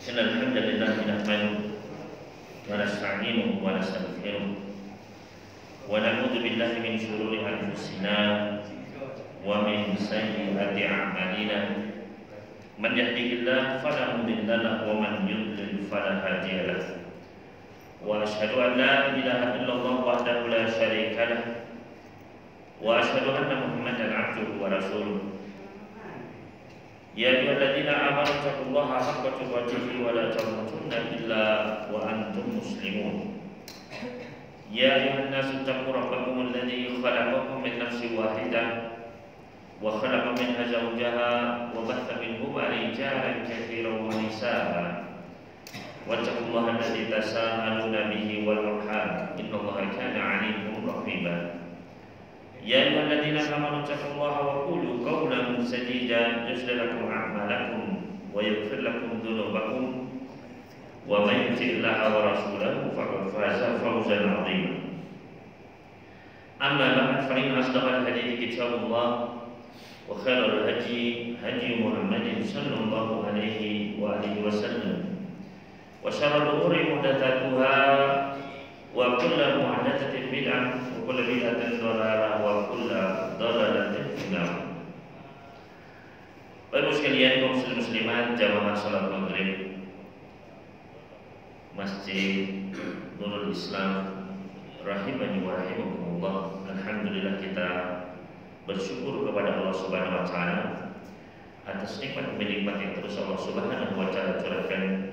إن الحمد لله نحمده ونستعينه ونستغفره ونعوذ بالله من شرور أنفسنا ومن سيئات أعمالنا من يهده الله فلا مضل له ومن يضلل فلا هادي له وأشهد أن لا إله إلا الله وحده لا شريك له وأشهد أن محمدا عبده ورسوله يا أيها الذين آمنوا اتقوا الله حق تقاته ولا تموتن إلا وأنتم مسلمون يا أيها الناس اتقوا ربكم الذي خلقكم من نفس واحدة وخلق منها زوجها وبث منهما رجالا كثيرا ونساء واتقوا الله الذي تساءلون به والأرحام إن الله كان عليكم رقيبا يا أيها الذين آمنوا اتقوا الله وقولوا قولا سديدا يصلح لكم أعمالكم ويغفر لكم ذنوبكم ومن يطع الله ورسوله فقد فاز فوزا عظيما أما بعد فإن أصدق الحديث كتاب الله وخير الهدي هدي محمد صلى الله عليه وآله وسلم وشر الأمور محدثاتها وكل محدثة بدعة وكل بدعة ضلالة وكل ضلالة في النار. Bapak sekalian kaum muslimat jamaah salat maghrib Masjid Nurul Islam rahimani wa rahimakumullah. Alhamdulillah kita bersyukur kepada Allah Subhanahu wa taala atas nikmat-nikmat yang terus Allah Subhanahu wa taala curahkan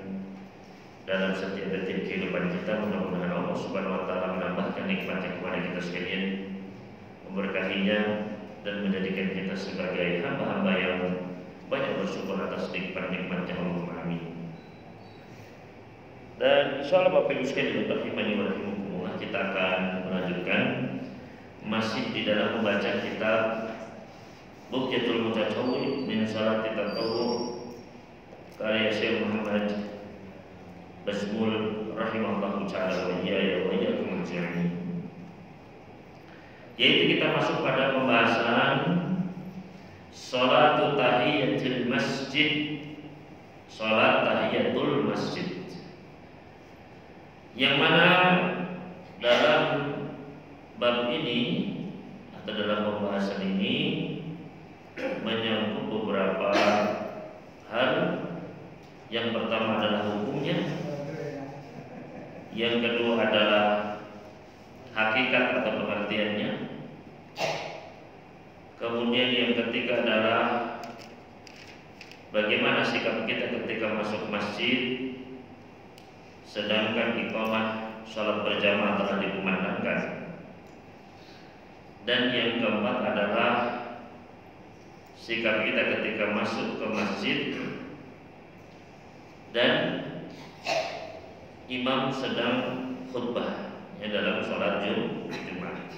dalam setiap detik kehidupan kita. Mudah-mudahan Allah Subhanahu wa taala menambahkan nikmatnya kepada kita sekalian, memberkahinya dan menjadikan kita sebagai hamba-hamba yang banyak bersyukur atas nikmat-nikmatnya. Allahumma amin. Dan insyaallah Bapak Ibu sekalian rahimani wa rahimakumullah, kita akan melanjutkan masih di dalam membaca kitab Bughyatul Mutatawwi' min Salati Tatawwu' karya Syekh Muhammad Basmul rahimahullah ta'ala wa iyyakum ajma'in. Yaitu kita masuk pada pembahasan Salatu tahiyatul masjid, salat tahiyatul masjid, yang mana dalam bab ini atau dalam pembahasan ini menyangkut beberapa hal. Yang pertama adalah hukumnya, yang kedua adalah hakikat atau pengertiannya, kemudian yang ketiga adalah bagaimana sikap kita ketika masuk masjid sedangkan iqamah salat berjamaah telah dikumandangkan, dan yang keempat adalah sikap kita ketika masuk ke masjid dan imam sedang khutbah dalam sholat Jumat.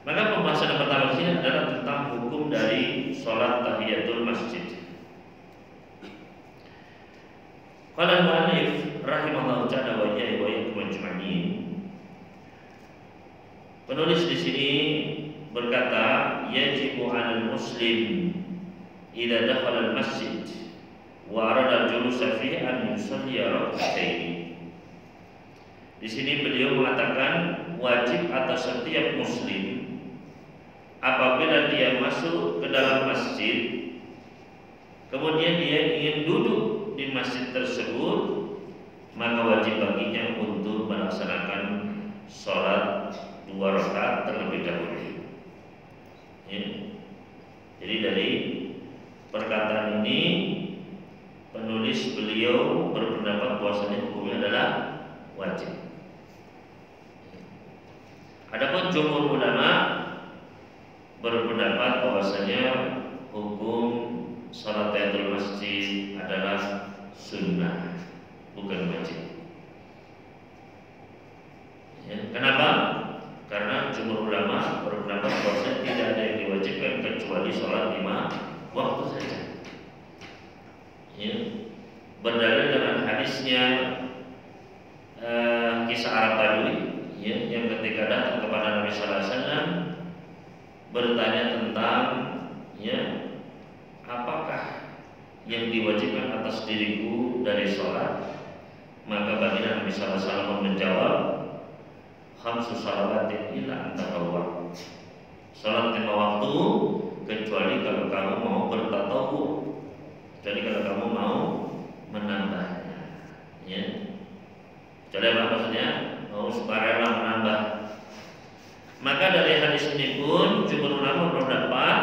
Maka pembahasan yang pertama di sini adalah tentang hukum dari sholat tahiyatul masjid. Qala al-mu'allif rahimahullah ta'ala wa iyyakum ajma'in. Penulis di sini berkata, yajibu 'alal muslim idza dakhala al-masjid wa arada al-julusa fihi an yusalli rak'atayn. Di sini beliau mengatakan wajib atas setiap muslim apabila dia masuk ke dalam masjid kemudian dia ingin duduk di masjid tersebut, maka wajib baginya untuk melaksanakan sholat 2 rakaat terlebih dahulu. Ya. Jadi dari perkataan ini penulis beliau berpendapat bahwasanya hukumnya adalah wajib. Adapun jumhur ulama berpendapat bahwasanya hukum salat tahiyatul masjid adalah sunnah, bukan wajib. Ya, kenapa? Karena jumhur ulama berpendapat bahwasanya tidak ada yang diwajibkan kecuali salat 5 waktu saja. Ya, berdalil dengan hadisnya kisah Arab Badui, ya, yang ketika datang kepada Nabi Sallallahu Alaihi Wasallam bertanya tentang, ya, apakah yang diwajibkan atas diriku dari sholat? Maka baginda Nabi sallallahu alaihi wasallam menjawab, khamsu shalawatin illa anta tawwab. Salat 5 waktu kecuali kalau kamu mau bertatawwu, kecuali kalau kamu mau menambahnya, ya. Kecuali apa maksudnya? Mau sukarela menambah. Maka dari hadis ini pun jumhur ulama berpendapat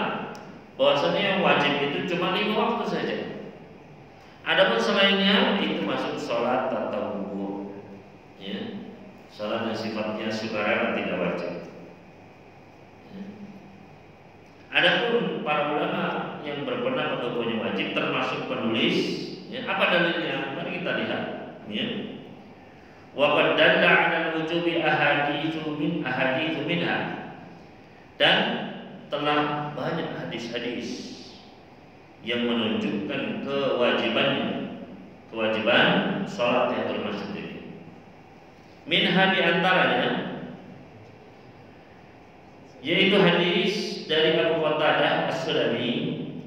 bahwasanya yang wajib itu cuma 5 waktu saja. Adapun selainnya itu masuk sholat tatawwu, ya. Sholat yang sifatnya sukarela tidak wajib. Adapun para ulama yang berpendapat hukumnya wajib termasuk penulis, ya, apa dalilnya? Mari kita lihat, ya. Wa qad dalla 'ala al-wujubi ahaditsu minha. Dan telah banyak hadis-hadis yang menunjukkan kewajiban sholat yang termasuk ini. Minha di antaranya yaitu hadis dari Abu Qatadah As-Sulami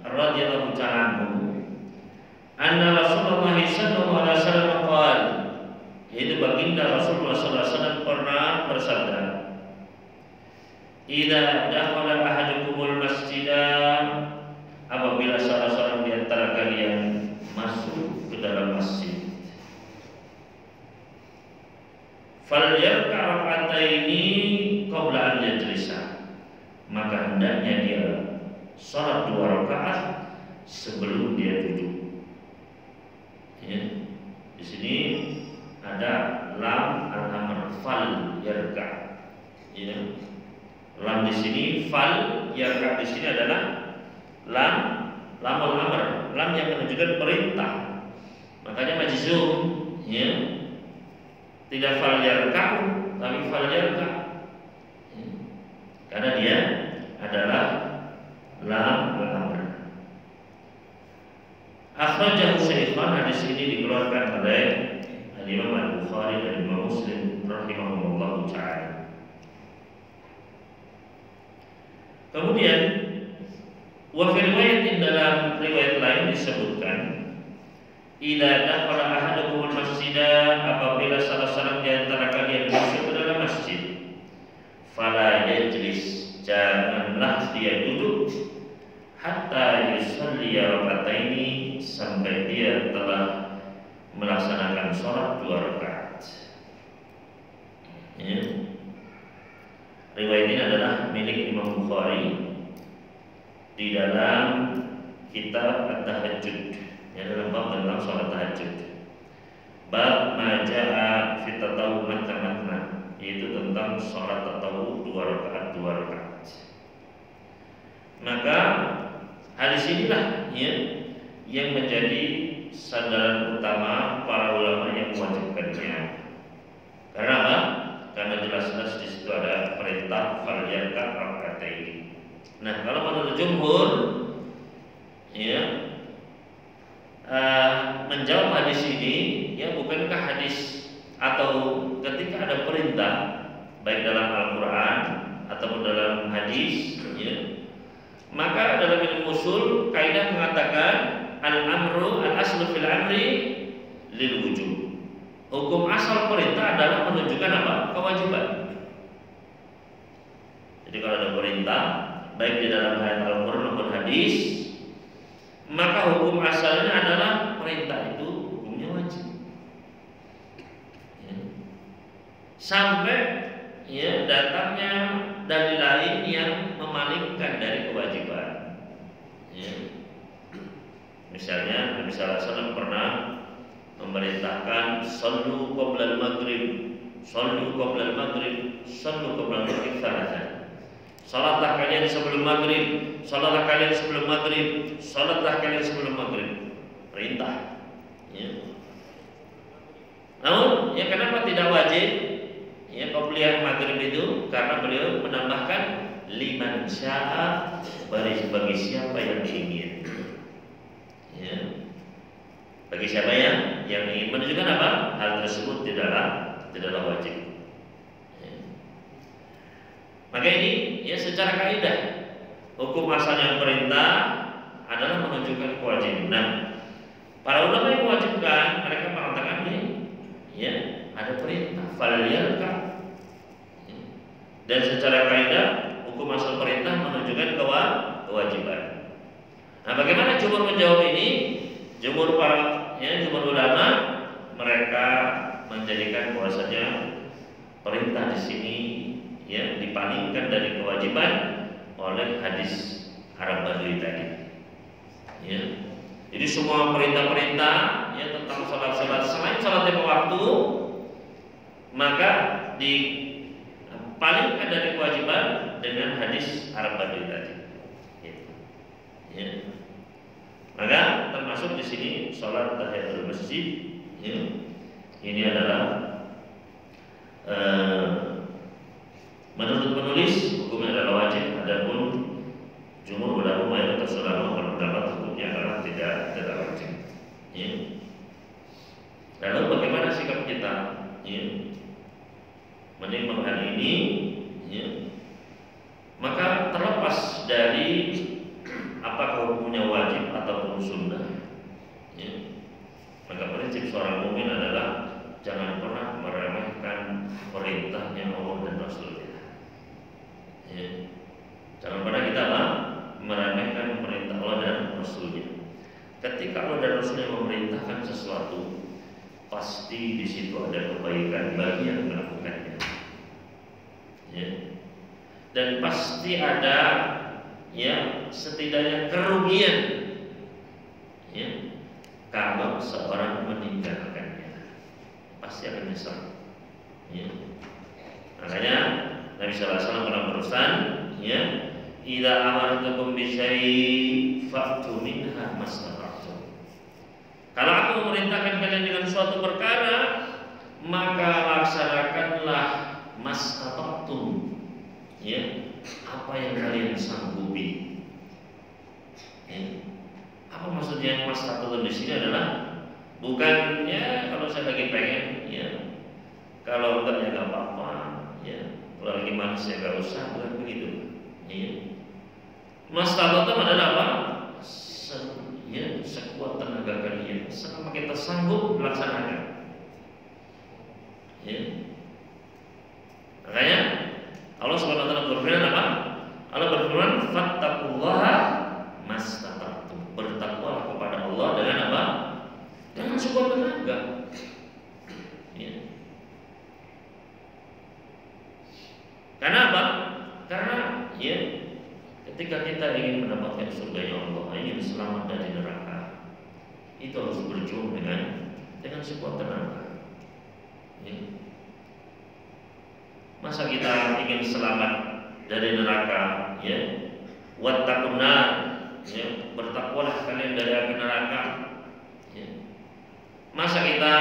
radhiyallahu ta'ala anhu, anna Rasulullah sallallahu alaihi wasallam qala, yaitu baginda Rasulullah sallallahu alaihi wasallam pernah bersabda, idza dakhala ahadukumul masjidah, apabila salah seorang di antara kalian masuk ke dalam masjid, falyarka' rak'ataini qabla an yajlisa, maka hendaknya dia salat 2 rakaat sebelum dia duduk. Ya. Di sini ada lam al-amr, fal yarka. Ya. Lam di sini, fal yarka di sini adalah lamul amr, lam yang menunjukkan perintah. Makanya majzum, ya. Tidak fal yarka, tapi fal yarka. Ya. Karena dia adalah lam al-amr. Akhrajahu Syaikhan, hadis ini dikeluarkan oleh Imam Al-Bukhari dan Imam Muslim rahimahumullah ta'ala. Kemudian wa fi riwayatin, dalam riwayat lain disebutkan, idza dakhala ahadukumul masjidah, apabila salah seorang di antara kalian masuk ke dalam masjid, fala yajlis, janganlah dia duduk, hatta yusalli raka'ataini, sampai dia telah melaksanakan sholat 2 rakaat. Ya. Riwayat ini adalah milik Imam Bukhari di dalam kitab At-Tahajjud, ya, dalam bab tentang sholat tahajud, bab maja'a fit tatawwu matna, yaitu tentang sholat tatawwu 2 rakaat. Maka hadis inilah, ya, yang menjadi sandaran utama para ulama yang mewajibkannya. Karena apa? Karena jelas-jelas di situ ada perintah falyarka raka'ataini. Nah, kalau menurut jumhur, ya, menjawab hadis ini, ya, bukankah hadis atau ketika ada perintah baik dalam Al-Quran ataupun dalam hadis, ya, maka dalam ilmu usul kaidah mengatakan al-amru al-aslu fil amri lil wujub. Hukum asal perintah adalah menunjukkan apa? Kewajiban. Jadi kalau ada perintah baik di dalam ayat Al-Quran maupun hadis, maka hukum asalnya adalah perintah itu hukumnya wajib. Ya. Sampai, ya, datangnya dalil lain yang memalingkan dari kewajiban. Ya. Misalnya Nabi sallallahu alaihi wasallam pernah memerintahkan sallu qabla al-maghrib, sallu qabla al-maghrib, sallu qabla al-maghrib salatan. Salatlah kalian sebelum maghrib, salatlah kalian sebelum maghrib, salatlah kalian sebelum maghrib. Perintah. Ya. Namun, ya, kenapa tidak wajib? Ya, qabliyah maghrib itu karena beliau menambahkan liman sya'a, bagi siapa yang ingin. Ya. Bagi siapa yang ingin, menunjukkan apa? Hal tersebut tidaklah wajib. Ya. Maka ini, ya, secara kaidah hukum asalnya perintah adalah menunjukkan kewajiban. Nah, Para ulama yang mewajibkan, mereka mengatakan ini, ya, ada perintah faliyarka. Dan secara kaidah hukum asal perintah menunjukkan kewajiban. Nah, bagaimana jumhur menjawab ini? Jumhur ulama mereka menjadikan bahwasanya perintah di sini ya dipalingkan dari kewajiban oleh hadis Arab Badui tadi. Ya. Jadi semua perintah-perintah ya tentang salat-salat selain salat lima waktu maka dipalingkan dari kewajiban dengan hadis Arab Badui tadi. Ya. Maka termasuk di sini salat tahiyatul masjid. Ya. Ini adalah menurut penulis hukumnya adalah wajib. Adapun jumhur ulama mayoritas ulama berpendapat hukumnya adalah tidak wajib. Ya. Lalu bagaimana sikap kita? Ya. Menimbang hal ini, ya. Maka terlepas dari apakah hukumnya wajib ataupun sunnah, ya. Maka prinsip seorang mukmin adalah jangan pernah meremehkan perintahnya Allah dan Rasulnya. Ya. Jangan pernah kita meremehkan perintah Allah dan Rasulnya. Ketika Allah dan Rasulnya memerintahkan sesuatu, pasti di situ ada kebaikan bagi yang melakukannya. Ya. Dan pasti ada ya setidaknya kerugian ya kalau seorang meninggalkannya, pasti akan nyesal. Ya. Makanya Nabi sallallahu alaihi wasallam pernah berusan ya, idza amartukum bi syai'in fa'tu minha mastata'tum. Kalau aku memerintahkan kalian dengan suatu perkara, maka laksanakanlah mastata'tum. Ya, apa yang kalian sanggupi. Ya. Apa maksudnya mastata'tum di sini adalah bukan ya kalau saya lagi pengen ya, kalau enggak ya enggak apa-apa ya, kalau lagi malas ya enggak usah, bukan begitu. Ya. Mastata'tum adalah apa? Ya, sekuat tenaga kalian, selama kita sanggup melaksanakan. Ya. Makanya Allah Subhanahu wa taala berfirman apa? Allah berfirman, "Fattaqullaha mastata'tum." Bertakwalah kepada Allah dengan apa? Dengan sekuat tenaga. Ya. Karena apa? Karena ya ketika kita ingin mendapatkan surga Allah, ingin selamat dari neraka, itu harus berjuang dengan sekuat tenaga. Ya. Masa kita ingin selamat dari neraka, ya, wattaqun nar, ya, bertakwalah kalian dari api neraka. Ya. Masa kita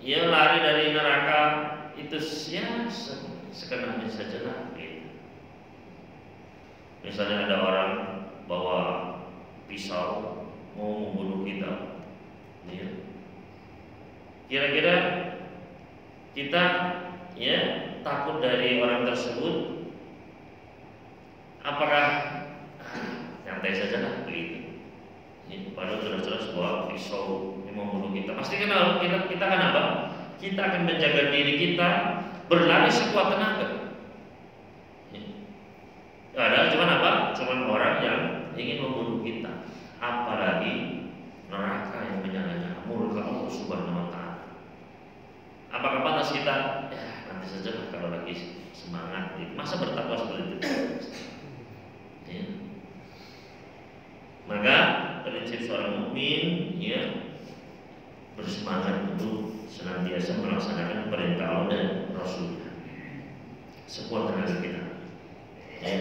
ya lari dari neraka itu ya sekenanya saja lah. Gitu. Misalnya ada orang bawa pisau mau membunuh kita, ya. Kira-kira kita ya takut dari orang tersebut, apakah nyantai saja lah begitu? Ya, padahal jelas-jelas bahwa pisau yang membunuh kita. Pasti kan kita akan apa? Kita akan menjaga diri kita, berlari sekuat tenaga. Ya. Ada cuman apa? Cuman orang yang ingin membunuh kita. Apalagi neraka yang menyala-nyala, murka Allah Subhanahu wa taala. Apakah pantas kita? Ya, nanti saja kalau lagi semangat. Masa bertakwa seperti itu? Ya. Maka prinsip seorang mukmin ya bersemangat untuk senantiasa melaksanakan perintah Allah dan Rasulnya sekuat tenaga kita. Ya.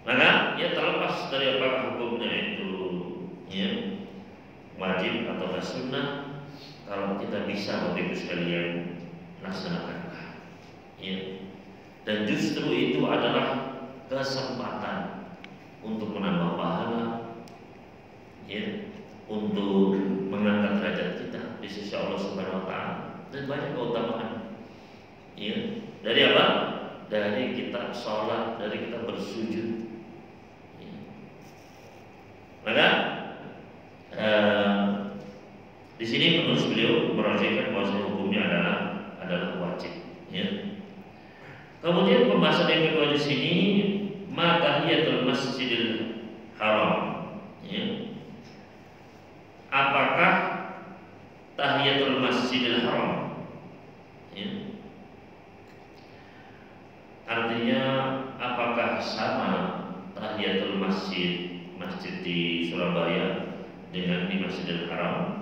Maka ya terlepas dari apakah hukumnya itu ya wajib atau sunnah, kalau kita bisa Bapak Ibu sekalian laksanakanlah. Ya. Dan justru itu adalah kesempatan untuk menambah pahala, ya, untuk mengangkat derajat kita di sisi Allah Subhanahu wa taala, dan banyak keutamaan. Ya. Dari apa? Dari kita sholat, dari kita bersujud. Ya. Maka Di sini penulis beliau merajaikan bahwa hukumnya adalah wajib. Ya. Kemudian pembahasan yang kedua di sini ma tahiyatul masjidil haram. Ya. Apakah tahiyatul masjidil haram? Ya. Artinya apakah sama tahiyatul masjid di Surabaya dengan di Masjidil Haram?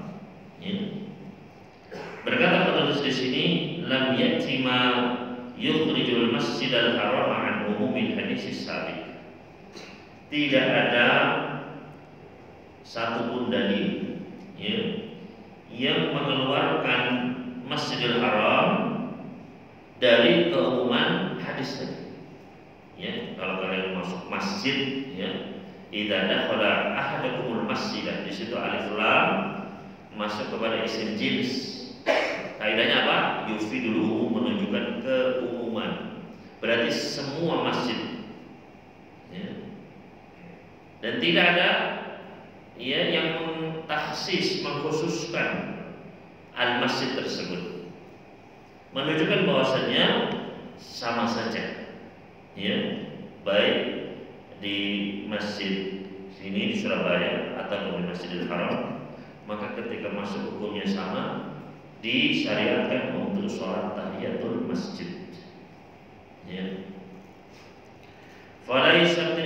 Ya. Berkata penulis di sini, lam ya'ti ma yukhrijul Masjidal Haram an umumil hadis sabiq. Tidak ada satupun dalil, ya, yang mengeluarkan Masjidil Haram dari keumuman hadis tadi. Ya, kalau kalian masuk masjid, ya, idza dakhala ahadakumul masjidah, di situ alif lam masuk kepada isim jins. Kaidahnya apa? Yufidul umum, menunjukkan keumuman. Berarti semua masjid. Ya. Dan tidak ada ya yang mentahsis, mengkhususkan al-masjid tersebut. Menunjukkan bahwasanya sama saja. Ya, baik di masjid sini di Surabaya atau di Masjidil Haram, maka ketika masuk hukumnya sama, disyariatkan untuk sholat tahiyatul masjid. Ya. Falaisat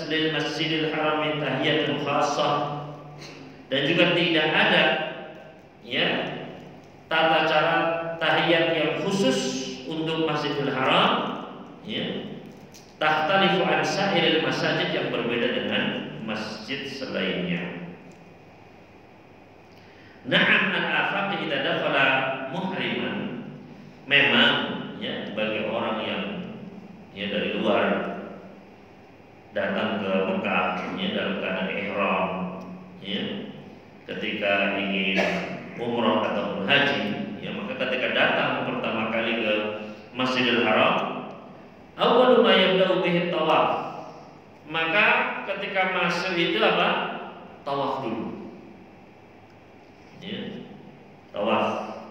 lil Masjidil Haram tahiyatun khassah, dan juga tidak ada ya tata cara tahiyat yang khusus untuk Masjidil Haram, ya. Takhtalifu an sa'iril masajid, yang berbeda dengan masjid selainnya. Na'am al-afaq idza dakhala muhriman. Memang ya bagi orang yang ya dari luar datang ke Mekah ya dalam keadaan ihram, ya, ketika ingin umrah ataupun haji, ya, maka ketika datang pertama kali ke Masjidil Haram, awwalu ma yabda'u bihi tawaf. Maka ketika masuk itu apa? Tawaf dulu. Ya, tawaf.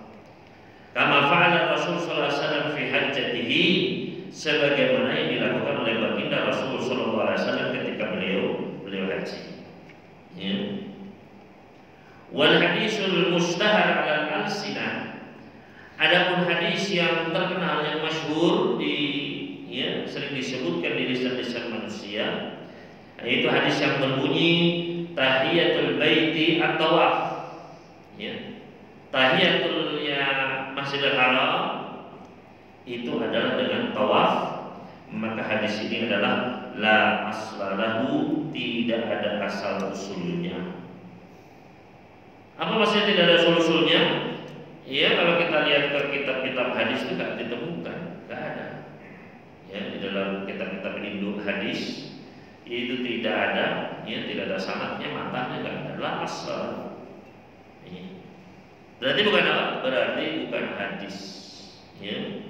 Kama fa'ala Rasul sallallahu alaihi wasallam fi hajjatihi, sebagaimana yang dilakukan oleh baginda Rasul sallallahu alaihi wasallam ketika beliau haji. Ya. Wal hadisul mustahar 'ala al-alsinah. Adapun hadis yang terkenal, yang masyhur ya, sering disebutkan di lisan-lisan manusia, yaitu hadis yang berbunyi tahiyatul baiti at-tawaf. Ya. Tahiyatul Masjidil Haram itu adalah dengan tawaf. Maka hadis ini adalah la aslalahu, tidak ada asal usulnya. Apa maksudnya tidak ada asal usulnya? Ya, kalau kita lihat ke kitab-kitab hadis itu tidak ditemukan, tidak ada. Ya, di dalam kitab-kitab induk hadis itu tidak ada, ya, tidak ada sanadnya, matanya tidak ada, la asal. Ya. Berarti bukan apa? Berarti bukan hadis. Ya.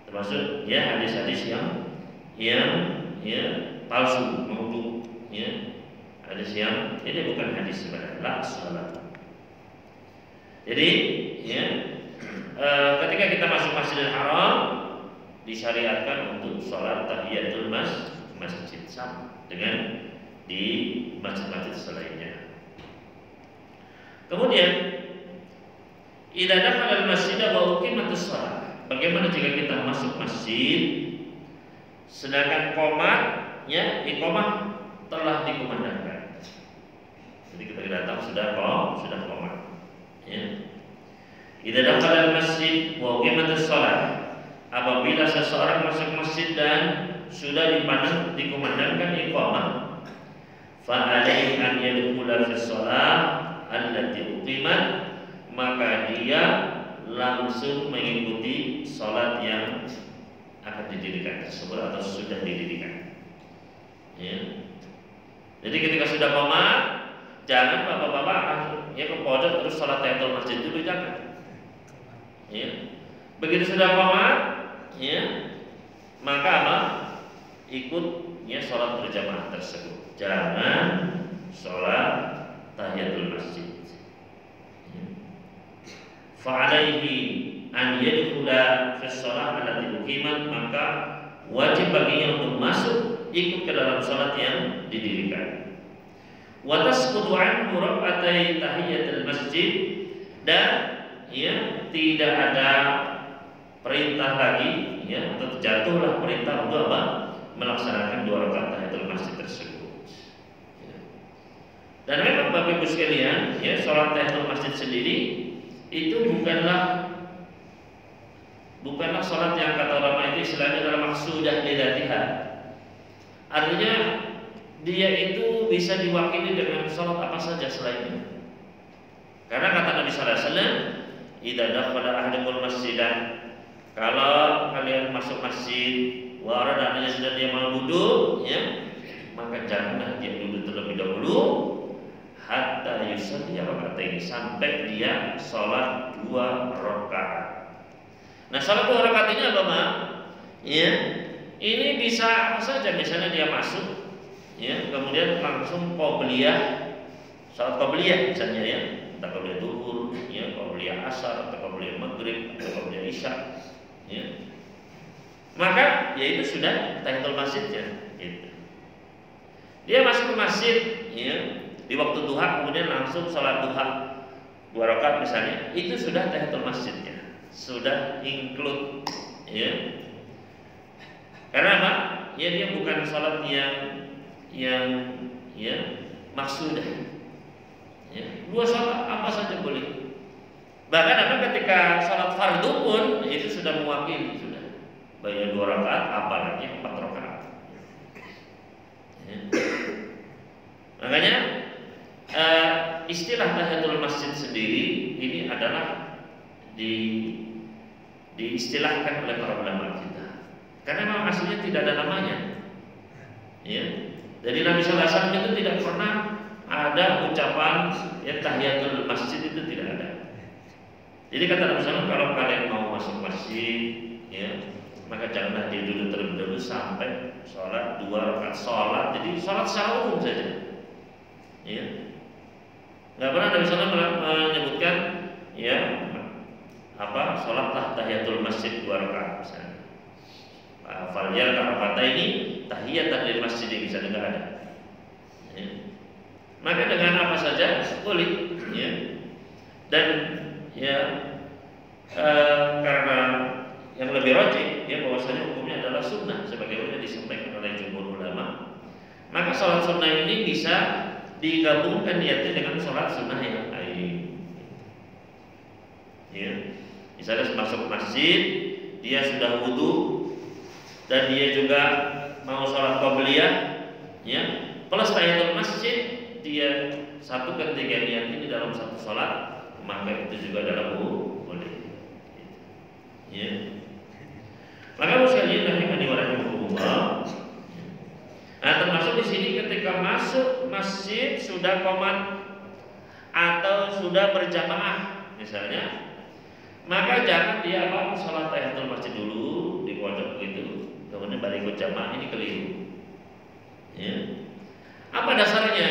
Termasuk ya hadis-hadis yang palsu, maudhu, ya. Hadis yang ini bukan hadis sebenarnya, la salat. Jadi ya ketika kita masuk Masjidil Haram, disyariatkan untuk sholat tahiyatul masjid sama dengan di masjid-masjid selainnya. Kemudian idza dakhala al-masjid wa uqimatus shalah. Bagaimana jika kita masuk masjid sedangkan qomatnya, iqamah telah dikumandangkan. Jadi kita datang sudah qomat. Ya. Idza dakhala al-masjid wa uqimatus shalah. Apabila seseorang masuk masjid dan sudah dikumandangkan iqamah, fa alaihi an yadkhula fi shalah allati uqimat, maka dia langsung mengikuti sholat yang akan didirikan tersebut atau sudah didirikan. Ya. Jadi ketika sudah qomat, jangan bapak-bapak ya ke pojok terus sholat tahiyatul masjid dulu, jangan. Ya. Begitu sudah qomat, ya, maka apa? Ikut ya sholat berjamaah tersebut. Jangan sholat tahiyatul masjid. fa'alaihi an yadkhula fi shalah allati uqimat, maka wajib baginya untuk masuk ikut ke dalam salat yang didirikan. Wa tasqutu anhu rak'atai tahiyatul masjid, dan tidak ada perintah lagi atau jatuhlah perintah untuk apa? Melaksanakan 2 rakaat tahiyatul masjid tersebut. Dan memang Bapak Ibu sekalian, salat tahiyatul masjid sendiri itu bukanlah salat yang kata ulama itu istilahnya adalah maksudah li dzatiha. Artinya dia itu bisa diwakili dengan salat apa saja selainnya. Karena kata Nabi sallallahu alaihi wasallam, "Idza dakhala ahadukum masjidan," kalau kalian masuk masjid, wa aradanya sudah dia mau duduk, maka janganlah dia duduk terlebih dahulu hatta yusalli raka'ataini, sampai dia salat 2 rakaat. Nah, salat 2 rakaat ini apa, Ma? Ini bisa apa saja, misalnya dia masuk, kemudian langsung qobliyah, salat qobliyah misalnya entah qobliyah zuhur, qobliyah asar, atau qobliyah maghrib, atau qobliyah isya, maka itu sudah tahiyatul masjidnya. Dia masuk ke masjid, di waktu duha, kemudian langsung salat duha 2 rakaat misalnya, itu sudah tahiyatul masjidnya, sudah include, Karena apa? Dia bukan salat yang maksudah. 2 salat apa saja boleh. Bahkan ketika salat fardu pun itu sudah mewakili, sudah bayar 2 rakaat, apalagi 4 rakaat. Makanya istilah tahiyatul masjid sendiri ini adalah diistilahkan oleh para ulama kita. Karena memang aslinya tidak ada namanya. Jadi Nabi sallallahu alaihi wasallam itu tidak pernah ada ucapan tahiyatul masjid, itu tidak ada. Jadi kata Nabi sallallahu alaihi wasallam, kalau kalian mau masuk masjid, maka janganlah dia duduk terlebih dahulu sampai sholat 2 rakaat sholat. Jadi sholat secara umum saja. Nggak pernah Nabi sallallahu alaihi wasallam menyebutkan sholatlah tahiyatul masjid 2 rakaat misalnya. Falyar kata ini tahiyatan lil masjid, bisa enggak ada. Maka dengan apa saja boleh, dan karena yang lebih rajih bahwasanya hukumnya adalah sunnah sebagaimana disampaikan oleh jumhur ulama. Maka sholat sunnah ini bisa digabungkan niatnya dengan sholat sunnah yang lain. Misalnya masuk masjid, dia sudah wudu dan dia juga mau sholat qobliyah, plus tahiyatul masjid, dia satukan 3 niat ini dalam satu sholat, maka itu juga adalah boleh. Maka sekalian rahimani wa rahimakumullah. Nah, termasuk di sini ketika masuk masjid sudah qomat atau sudah berjamaah misalnya, maka jangan dia sholat tahiyatul masjid dulu di pojok itu, kemudian baru ikut jamaah, ini keliru. Apa dasarnya?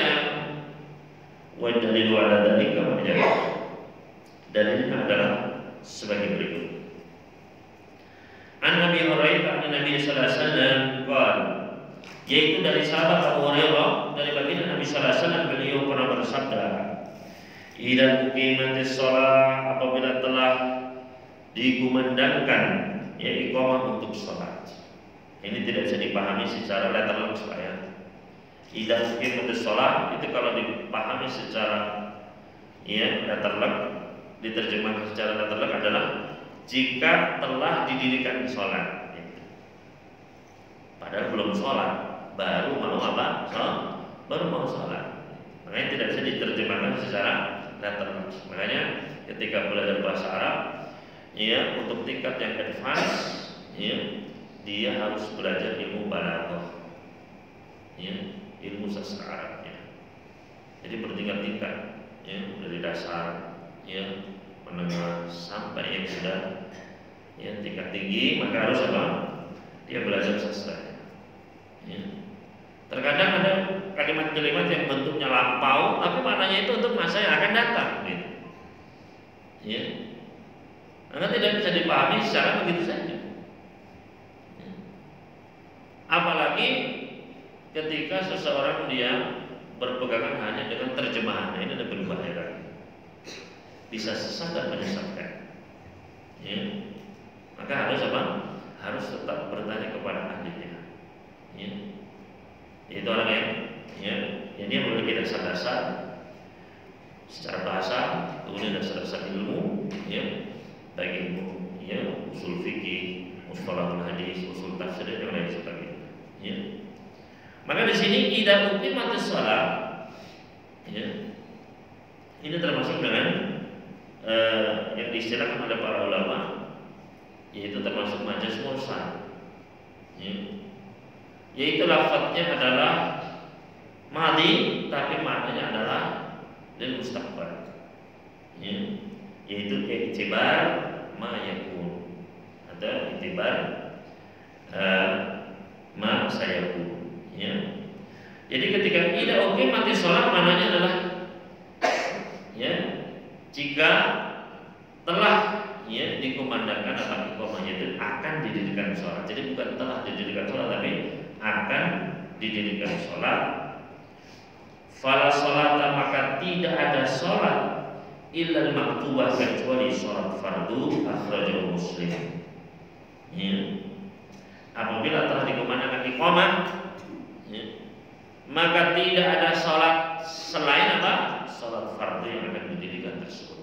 Wa dalilu ala dzalika dalilnya adalah sebagai berikut. An Abi Hurairah an Nabi sallallahu alaihi wasallam qala, yaitu dari sahabat Abu Hurairah dari baginda Nabi sallallahu alaihi wasallam, beliau pernah bersabda, "Idza uqimatis shalah," apabila telah dikumandangkan iqamah untuk salat. Ini tidak bisa dipahami secara letterlek supaya idza uqimatis shalah itu kalau dipahami secara letterlek, diterjemahkan secara letterlek adalah jika telah didirikan sholat. Padahal belum sholat, baru mau apa? Baru mau sholat. Makanya tidak bisa diterjemahkan secara letterlek. Makanya ketika belajar bahasa Arab, untuk tingkat yang advance, dia harus belajar ilmu balaghah, ilmu sastra Arabnya. Jadi bertingkat-tingkat, dari dasar, menengah sampai yang sudah tingkat tinggi, maka harus apa? Dia belajar sastra. Terkadang ada kalimat-kalimat yang bentuknya lampau, tapi maknanya itu untuk masa yang akan datang. Maka tidak bisa dipahami secara begitu saja. Apalagi ketika seseorang dia berpegangan hanya dengan terjemahan, ini lebih berbahaya, bisa sesat dan menyesatkan. Ya. Maka harus apa? Harus tetap bertanya kepada ahlinya. Ya. Itu orang yang dia memiliki dasar-dasar secara bahasa, kemudian dasar-dasar ilmu, ya, baik ilmu, ya, usul fikih, mustalahul hadis, usul tafsir dan lain sebagainya. Ya. Maka di sini idza uqimatus shalah, ya, ini termasuk dengan yang diistilahkan oleh para ulama, yaitu termasuk majaz mursal, ya. Yaitu lafadznya adalah madhi tapi maknanya adalah lil mustaqbal, ya. Yaitu i'tibar ma yakun atau i'tibar ma sayakun, ya. Jadi ketika idza uqimatis shalah maknanya adalah, ya, jika telah, ya, dikumandangkan atau iqamah, itu akan didirikan sholat. Jadi bukan telah didirikan sholat, tapi akan didirikan sholat. Fala sholata, maka tidak ada sholat illal maktubah, kecuali sholat fardu, akhrajahu Muslim. Ya. Apabila telah dikumandangkan iqamah, ya, maka tidak ada sholat selain apa? Sholat fardu yang akan didirikan tersebut.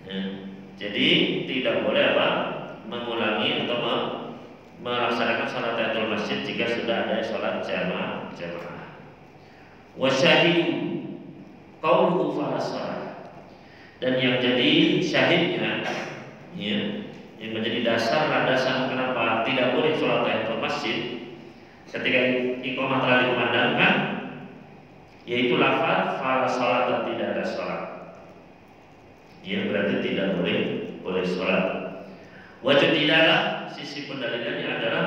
Ya. Jadi tidak boleh apa? Mengulangi atau melaksanakan sholat tahiyatul masjid jika sudah ada sholat jamaah. Wasyahidu qauluhu fala shalah, dan yang jadi syahidnya, ya, yang menjadi dasar landasan kenapa tidak boleh sholat tahiyatul masjid ketika iqamah telah dikumandangkan, yaitu lafaz fala shalah, tidak ada sholat. Ya, berarti tidak boleh sholat. Wajib tidaklah, sisi pendalilannya adalah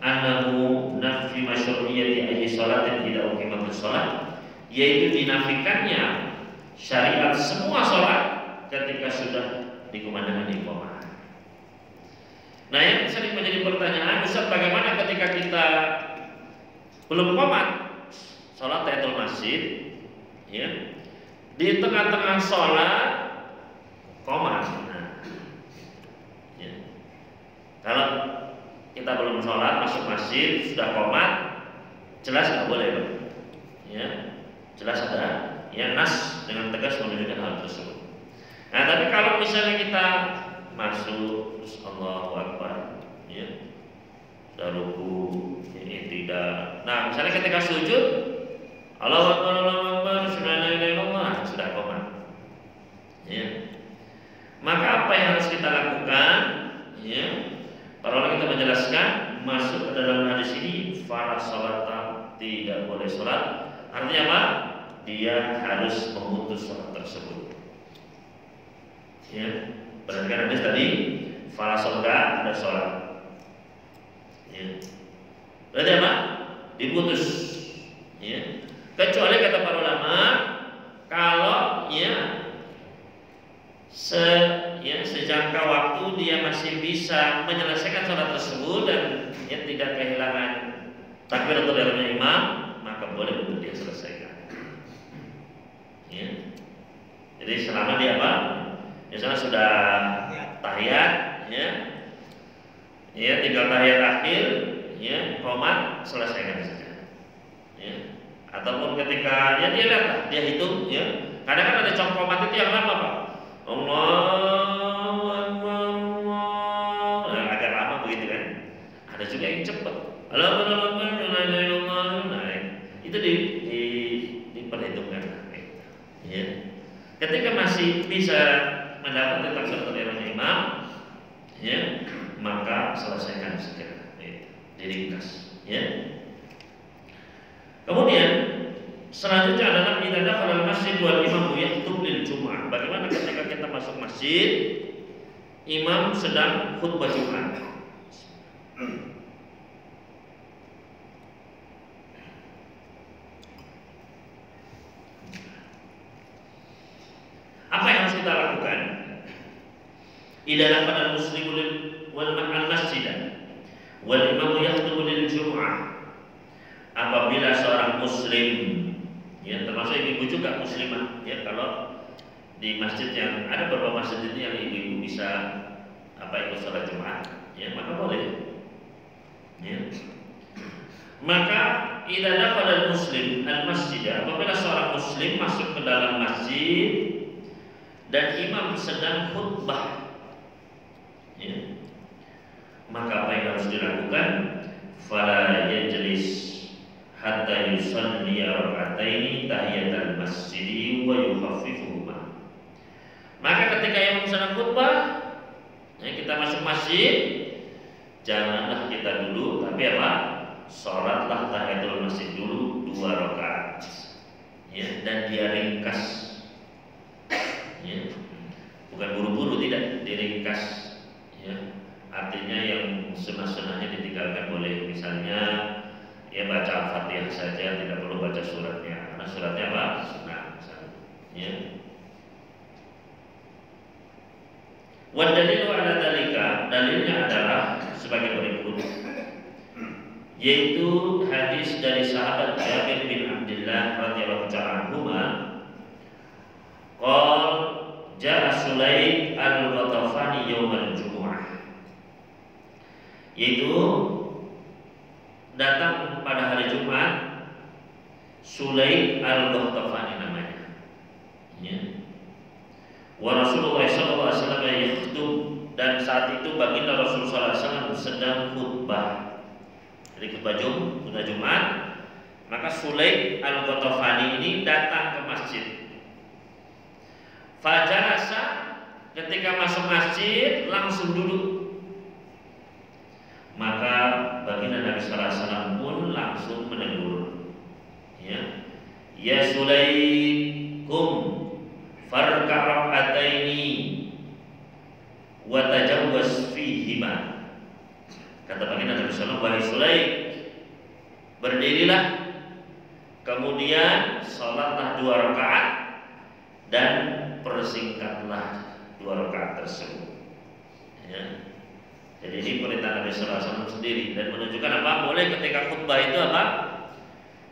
annahu nafi masyru'iyyati ayyi sholatin tidak uqimatus sholat, yaitu dinafikannya syariat semua sholat ketika sudah dikumandangkan iqamah. Nah, yang sering menjadi pertanyaan, Ustaz, bagaimana ketika kita belum qomat sholat tahiyatul masjid, ya, di tengah-tengah sholat qomat. Nah, ya. Kalau kita belum sholat masuk masjid sudah qomat, jelas nggak boleh, Pak. Ya, jelas ada ya nas dengan tegas menunjukkan hal tersebut. Nah, tapi kalau misalnya kita masuk terus Allahu Akbar, ya, sudah ruku, ini tidak. Nah, misalnya ketika sujud Allahu Akbar, sudah la ilaha illallah, sudah qomat. Ya. Maka apa yang harus kita lakukan? Ya, para ulama kita menjelaskan masuk ke dalam hadis ini fala sholata, tidak boleh sholat. Artinya apa? Dia harus memutus sholat tersebut. Ya, berdasarkan hadis tadi fala sholata, ada sholat. Ya, berarti apa? Diputus. Ya, kecuali kata para ulama kalau sejangka waktu dia masih bisa menyelesaikan sholat tersebut dan tidak kehilangan takbiratul ihramnya imam, maka boleh untuk dia selesaikan. Ya. Jadi selama dia apa? Misalnya sudah tahiyat, tinggal tahiyat akhir, qomat, selesaikan saja. Ya. Ataupun ketika dia lihatlah, dia hitung, kadang kan ada qomat itu yang lama, Pak. Allahu Akbar, Allah. Nah, agak lama begitu kan. Ada juga yang cepat. Allahu Akbar, la ilaha illallah. Nah, itu diperhitungkan. Ya. Ketika masih bisa mendapat takbiratul ihramnya imam, maka selesaikan segera. Diringkas. Ya. Kemudian selanjutnya adalah idza dakhala al-masjid wal imam yakhutub lil Jum'ah. Bagaimana ketika kita masuk masjid, imam sedang khutbah Jumat. Apa yang harus kita lakukan? idza dakhala al-muslimu wal masjid wal imamu yakhutubu lil jum'ah, apabila seorang muslim, ya termasuk ibu juga muslimah, ya kalau di masjid yang ada beberapa masjid itu yang ibu-ibu bisa ikut sholat Jumat, ya maka boleh, ya. Maka idza dakhala al-muslim al-masjid, apabila seorang muslim masuk ke dalam masjid dan imam sedang khutbah, ya, maka apa yang harus dilakukan? Fala yajlis hatta yusalli rak'ataini tahiyatal masjid wa yukhaffifuhuma. Maka ketika imam sedang khutbah, ya, kita masuk masjid, janganlah kita duduk, tapi apa? Sholatlah tahiyatul masjid dulu 2 rakaat, ya, dan dia ringkas, ya, bukan buru-buru, tidak, diringkas, ya, artinya yang sunnah-sunnahnya ditinggalkan, boleh misalnya ya baca Al-Fatihah saja, tidak perlu baca suratnya, karena suratnya apa? Sunnah, ya. Wa dalilu ala dzalika, dalilnya adalah sebagai berikut, yaitu hadis dari sahabat Jabir bin Abdullah radhiyallahu ta'ala anhuma, qol ja'a Sulaik al-Ghatafani yaumal jumu'ah, yaitu datang pada hari Jumat Sulaik al-Ghatafani namanya, ya. Wa Rasulullah sallallahu alaihi wasallam yakhutub, dan saat itu baginda Rasulullah sallallahu alaihi wasallam sedang khutbah. Jadi khutbah Jumat, maka Sulaik al-Ghatafani ini datang ke masjid. Fajalasa, ketika masuk masjid langsung duduk. Maka baginda Nabi sallallahu alaihi wasallam pun langsung menegur, ya, ya Sulaik, farka' rak'ataini wa tajawwaz fihima. Kata baginda Nabi sallallahu alaihi wasallam, wahai Sulaik, berdirilah, kemudian salatlah 2 rakaat dan persingkatlah 2 rakaat tersebut, ya. Jadi ini perintah Nabi sallallahu alaihi wasallam sendiri, dan menunjukkan apa? Boleh ketika khutbah itu apa?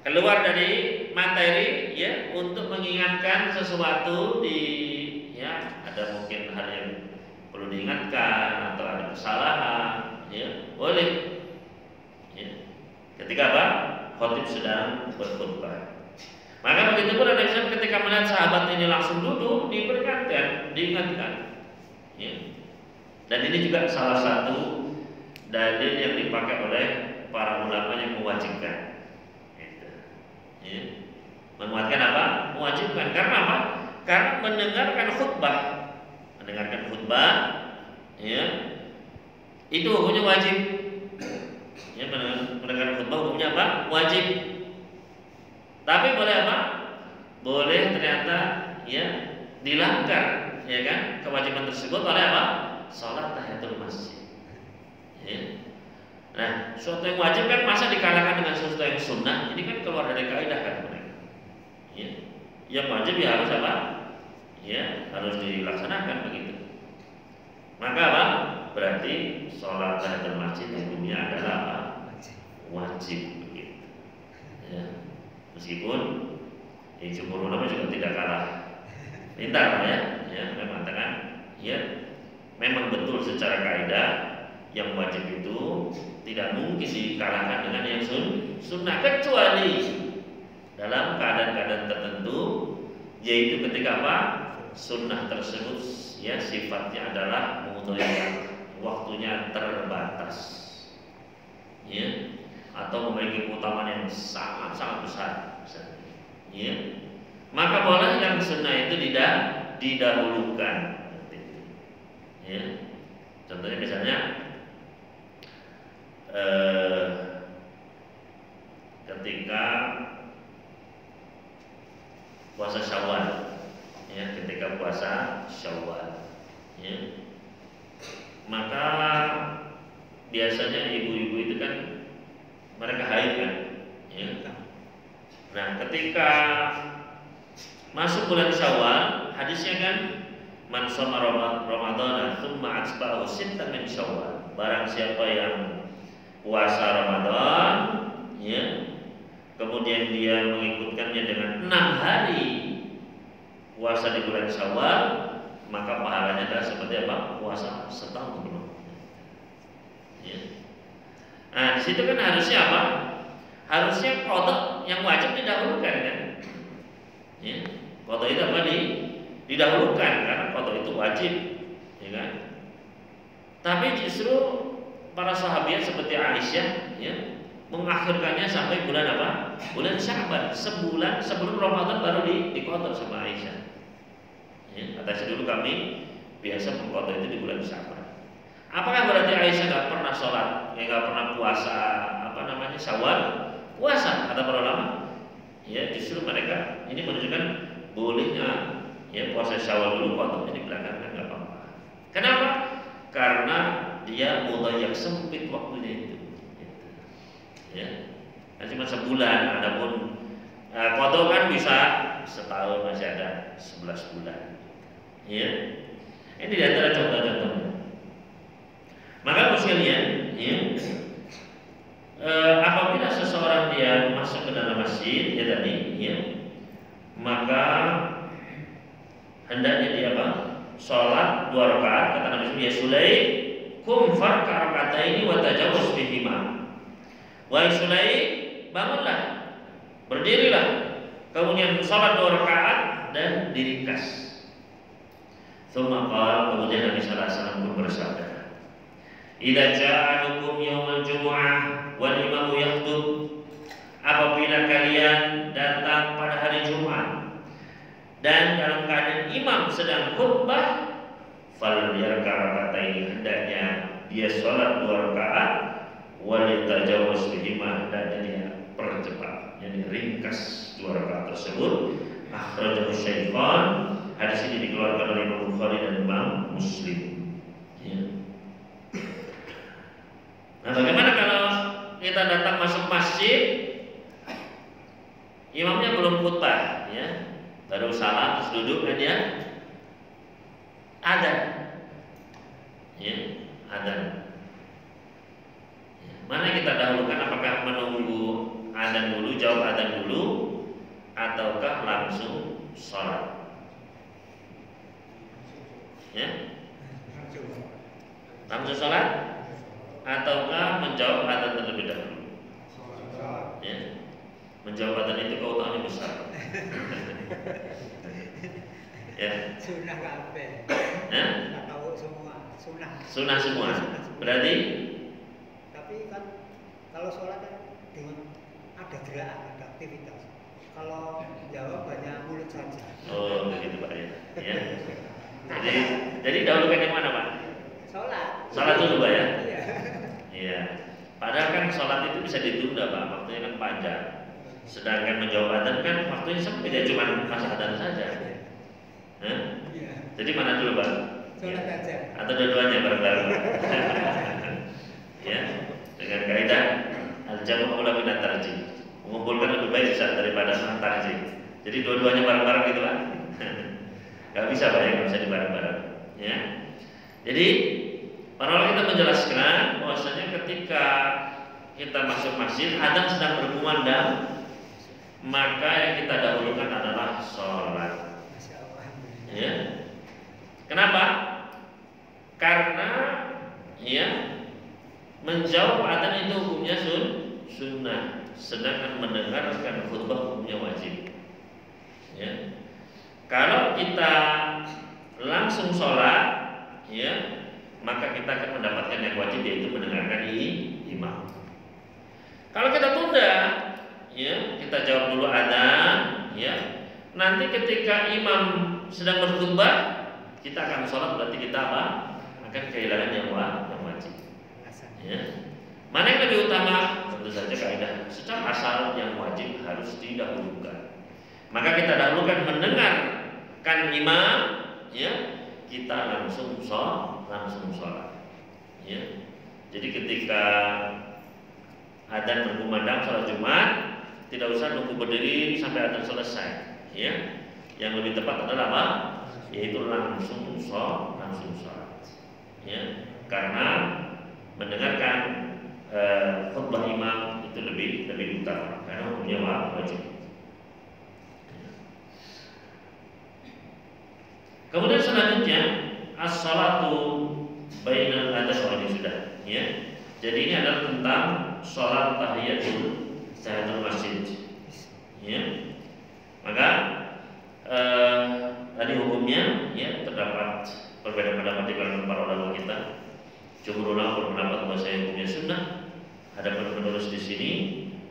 Keluar dari materi, ya, untuk mengingatkan sesuatu ya, ada mungkin hal yang perlu diingatkan atau ada kesalahan, ya, boleh, ya, ketika apa? Khotib sedang berkhutbah. Maka begitu pun Nabi SAW ketika melihat sahabat ini langsung duduk, diperingatkan, diingatkan, ya. Dan ini juga salah satu dalil yang dipakai oleh para ulama yang mewajibkan, ya. Menguatkan apa? Mewajibkan. Karena apa? Karena mendengarkan khutbah, ya, itu hukumnya wajib. Ya, mendengarkan khutbah hukumnya apa? Wajib. Tapi boleh apa? Boleh ternyata, ya, dilanggar, ya kan, kewajiban tersebut oleh apa? Salat tahiyatul masjid, ya. Nah, sesuatu yang wajib kan masa dikalahkan dengan sesuatu yang sunnah? Ini kan keluar dari kaidah kan mereka, ya. Yang wajib ya harus apa? Ya, harus dilaksanakan begitu. Maka apa? Berarti sholat tahiyatul masjid hukumnya adalah apa? Wajib begitu, ya. Meskipun jumhur ulama juga tidak kalah pintar, ya, memang mengatakan, ya, memang betul secara kaidah yang wajib itu tidak mungkin dikalahkan dengan yang sunnah, kecuali dalam keadaan-keadaan tertentu, yaitu ketika apa? Sunnah tersebut, ya, sifatnya adalah mudhayyi'ah, waktunya terbatas, ya, atau memiliki keutamaan yang sangat-sangat besar, ya, maka boleh yang sunnah itu tidak didahulukan, ya. Contohnya misalnya ketika puasa Syawal, ya, ketika puasa Syawal, ya, maka biasanya ibu-ibu itu kan mereka haid kan, ya. Nah, ketika masuk bulan Syawal, hadisnya kan man shoma Ramadhana tsumma atba'ahu sittan min Syawal. Barang siapa yang puasa Ramadan, ya, kemudian dia mengikutkannya dengan 6 hari puasa di bulan Syawal, maka pahalanya adalah seperti apa? Puasa setahun penuh. Ya. Nah, di situ kan harusnya apa? Harusnya qada yang wajib didahulukan kan? Ya. Qada itu apa didahulukan karena qada itu wajib, ya kan? Tapi justru para sahabat seperti Aisyah, ya, mengakhirkannya sampai bulan apa? Bulan Sya'ban, sebulan sebelum Ramadan baru diqada sama Aisyah. Ya, atas dulu kami biasa mengqada itu di bulan Sya'ban. Apakah berarti Aisyah nggak pernah sholat, nggak pernah puasa Syawal? Puasa, kata para ulama. Ya, justru mereka ini menunjukkan bolehnya ya puasa Syawal dulu, qada ini belakangan nggak apa-apa. Kenapa? Karena dia mudayyak sempit waktunya itu. Ya, kan cuma sebulan. Adapun qada kan bisa setahun, masih ada 11 bulan. Ya, ini di antara contoh-contohnya. Maka sekalian, ya, apabila seseorang dia masuk ke dalam masjid, ya tadi, ya, maka hendaknya dia apa? Sholat 2 rakaat. Kata Nabi ya Sulaim, kum farka rakataini wa tajawwaz bihima. Wahai Sulaim, bangunlah, berdirilah, kemudian sholat 2 rakaat dan diringkas. Tsumma qala, kemudian Nabi sallallahu alaihi wasallam pun bersabda, idza ja'alukum yaumul jumu'ah wal imamu yakhtub, apabila kalian datang pada hari Jumat dan dalam keadaan imam sedang khutbah, fal yarka rakataini, hendaknya dia sholat 2 rakaat, wal yatajawwaz bihima, hendaknya dia percepat, jadi ringkas 2 rakaat tersebut. Akhrajahu Syaikhan, hadis ini dikeluarkan oleh Imam Bukhari dan Imam Muslim. Ya. Nah, bagaimana kalau kita datang masuk masjid, imamnya belum khutbah, ya, baru salam terus duduk kan ya, adzan, ya, adzan. Ya. Mana kita dahulukan? Apakah menunggu adzan dulu, jawab adzan dulu, ataukah langsung sholat? Ya, langsung sholat ataukah menjawab adzan terlebih dahulu? Ya, menjawab adzan itu keutamaannya besar. Ya. Sunnah kabeh. Nah, tahu semua sunnah. Sunnah semua. Berarti? Tapi kan kalau sholat kan dengan ada gerakan, ada aktivitas. Kalau jawab banyak mulut saja. Oh, begitu Pak ya. Ya. Jadi dahulukan yang mana Pak? Sholat. Sholat dulu Pak ya. Iya. Iya. Padahal kan sholat itu bisa ditunda Pak, waktunya kan panjang. Sedangkan menjawab adzan kan waktunya sempit, ya cuma masa adzan saja. Hah? Iya. Jadi mana dulu Pak? Sholat aja. Atau dua-duanya bareng-bareng? Ya, dengan kaidah al-jamu aula min at-tarjih. Mengumpulkan lebih baik bisa daripada tarjih. Jadi dua-duanya bareng-bareng gitu Pak. Gak bisa Pak ya, gak bisa dibareng-bareng. Ya. Jadi para ulama kita menjelaskan bahwasanya ketika kita masuk masjid, adzan sedang berkumandang, maka yang kita dahulukan adalah sholat. Ya. Kenapa? Karena ya menjawab adzan itu hukumnya sunnah, sedangkan mendengarkan khutbah hukumnya wajib. Ya. Kalau kita langsung sholat, ya, maka kita akan mendapatkan yang wajib, yaitu mendengarkan imam. Kalau kita tunda, ya, kita jawab dulu adzan, ya, nanti ketika imam sedang berkhutbah, kita akan sholat, berarti kita apa? Akan kehilangan yang wajib. Ya. Mana yang lebih utama? Tentu saja kaidah secara asal yang wajib harus didahulukan. Maka kita dahulukan mendengarkan imam, ya, kita langsung sholat. Ya. Jadi ketika adzan berkumandang sholat Jumat, tidak usah nunggu berdiri sampai adzan selesai. Ya. Yang lebih tepat adalah apa? yaitu langsung sholat. Ya, karena mendengarkan khutbah imam itu lebih utama karena hukumnya wajib. Kemudian selanjutnya as-salatu bainal adzan wa sudah, ya. Jadi ini adalah tentang sholat tahiyatul masjid. Ya. Maka tadi hukumnya ya terdapat perbedaan pendapat di kalangan para ulama kita. Jumhur ulama berpendapat bahwa hukumnya sunnah. Ada penulis di sini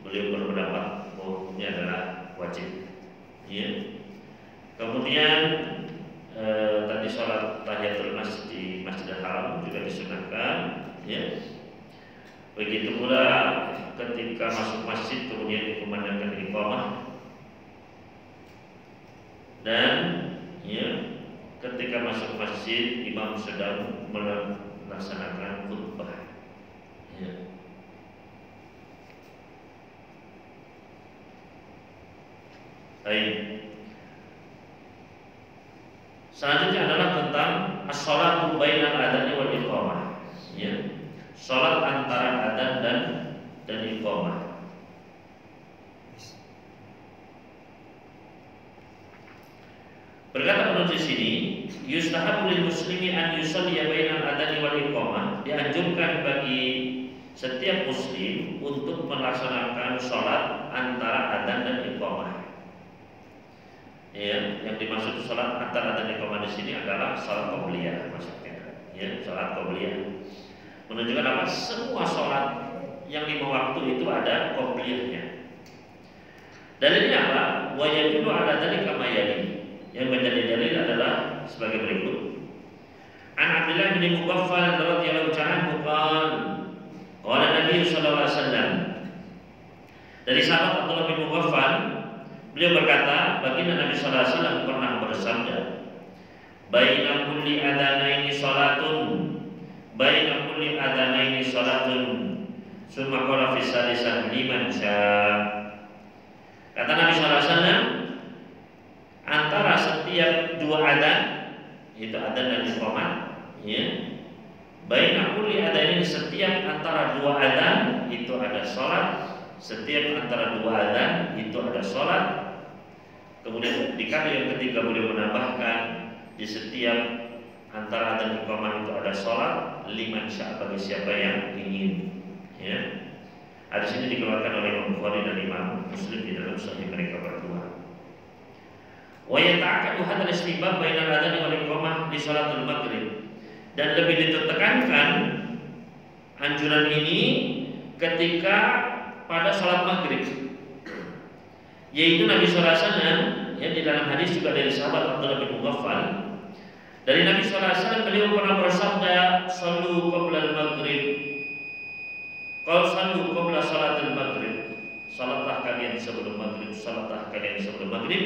beliau berpendapat bahwa hukumnya adalah wajib. Ya. Kemudian tadi sholat tahiyatul masjid di Masjidil Haram juga disunahkan. Ya. Begitu pula ketika masuk masjid kemudian dikumandangkan iqamah, dan ya ketika masuk masjid imam sedang melaksanakan khutbah. Ya. Baik. Selanjutnya adalah tentang as-shalatu bainal adzan wal iqamah. Ya. Salat antara adzan dan iqamah. Berkata penulis di sini, yustahabu lil muslimi an yusalli bainal adzan wal iqamah. Dianjurkan bagi setiap muslim untuk melaksanakan salat antara adzan dan iqamah. Ya, yang dimaksud salat antara adzan dan iqamah di sini adalah salat qabliyah maksudnya. Ya, salat qabliyah. Menunjukkan apa? Semua sholat yang 5 waktu itu ada qabliyahnya. Dalilnya apa? Wa yadullu ala dzalika ma yali. Yang menjadi dalil adalah sebagai berikut. An Abdullah bin Mughaffal radhiyallahu anhu qala Nabi sallallahu alaihi wasallam. Dari sahabat Abdullah bin Mughaffal, beliau berkata, baginda Nabi sallallahu alaihi wasallam pernah bersabda, "Baina kulli adzanaini salatun." Baina kulli adzanaini salatun summa qala fi salisah liman syaa. Kata Nabi sallallahu alaihi wasallam, antara setiap dua adzan, itu adzan dan iqamah, ya. Baina kulli adzanaini, setiap antara dua adzan itu ada salat, setiap antara dua adzan itu ada salat. Kemudian di kali yang ketiga beliau menambahkan di setiap antara adzan iqamah itu ada salat liman syaa, bagi siapa yang ingin. Ya. Hadis ini dikeluarkan oleh Imam Bukhari dan Imam Muslim di dalam sahih mereka berdua. Wa yata'akkadu hadzal istibab bainal adzan wal iqamah di shalatul maghrib. Dan lebih ditekankan anjuran ini ketika pada salat maghrib. Yaitu Nabi sallallahu alaihi wasallam, ya, di dalam hadis juga dari sahabat Abdullah bin Mughaffal, dari Nabi sallallahu alaihi wasallam beliau pernah bersabda, "Shallu qabla al-maghrib." Qul sallu qabla salatil maghrib. Salatlah kalian sebelum maghrib, salatlah kalian sebelum maghrib.